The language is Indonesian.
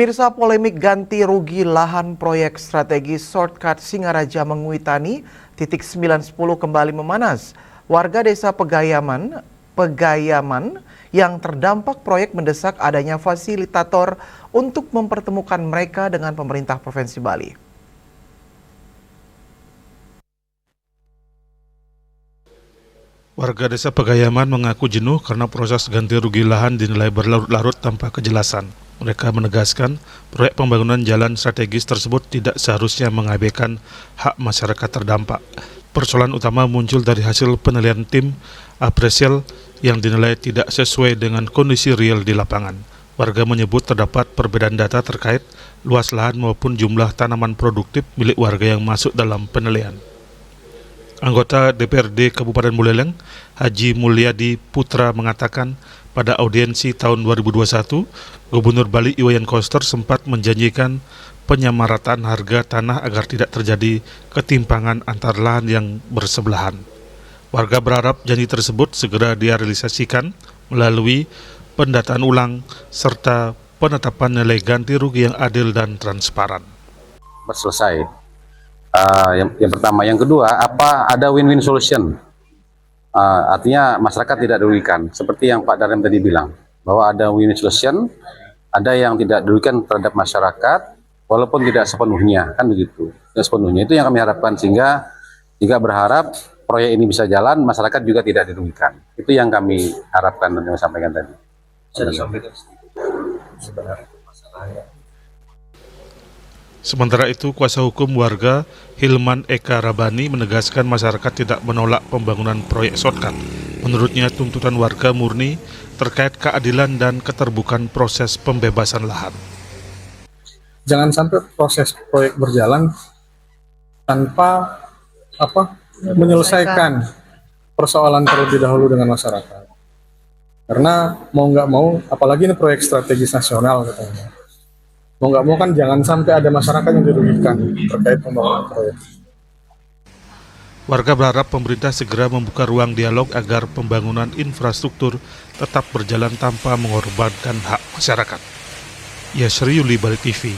Pemirsa, polemik ganti rugi lahan proyek strategis shortcut Singaraja Menguitani titik 910 kembali memanas. Warga desa Pegayaman yang terdampak proyek mendesak adanya fasilitator untuk mempertemukan mereka dengan pemerintah Provinsi Bali. Warga desa Pegayaman mengaku jenuh karena proses ganti rugi lahan dinilai berlarut-larut tanpa kejelasan. Mereka menegaskan proyek pembangunan jalan strategis tersebut tidak seharusnya mengabaikan hak masyarakat terdampak. Persoalan utama muncul dari hasil penilaian tim apresial yang dinilai tidak sesuai dengan kondisi real di lapangan. Warga menyebut terdapat perbedaan data terkait luas lahan maupun jumlah tanaman produktif milik warga yang masuk dalam penilaian. Anggota DPRD Kabupaten Buleleng, Haji Mulyadi Putra mengatakan pada audiensi tahun 2021, Gubernur Bali Iwayan Koster sempat menjanjikan penyamarataan harga tanah agar tidak terjadi ketimpangan antar lahan yang bersebelahan. Warga berharap janji tersebut segera direalisasikan melalui pendataan ulang serta penetapan nilai ganti rugi yang adil dan transparan. Selesai. Yang pertama, yang kedua, apa ada win-win solution? Artinya masyarakat tidak dirugikan, seperti yang Pak Darem tadi bilang, bahwa ada win-win solution, ada yang tidak dirugikan terhadap masyarakat, walaupun tidak sepenuhnya, kan begitu. Tidak sepenuhnya, itu yang kami harapkan, sehingga juga berharap proyek ini bisa jalan, masyarakat juga tidak dirugikan. Itu yang kami harapkan dan kami sampaikan tadi. Sementara itu, kuasa hukum warga Hilman Eka Rabani menegaskan masyarakat tidak menolak pembangunan proyek shortcut. Menurutnya, tuntutan warga murni terkait keadilan dan keterbukaan proses pembebasan lahan. Jangan sampai proses proyek berjalan tanpa menyelesaikan persoalan terlebih dahulu dengan masyarakat. Karena mau nggak mau, apalagi ini proyek strategis nasional katanya. Mau nggak mau kan jangan sampai ada masyarakat yang dirugikan terkait pembangunan proyek. Warga berharap pemerintah segera membuka ruang dialog agar pembangunan infrastruktur tetap berjalan tanpa mengorbankan hak masyarakat. Yasri Yuli, Bali TV.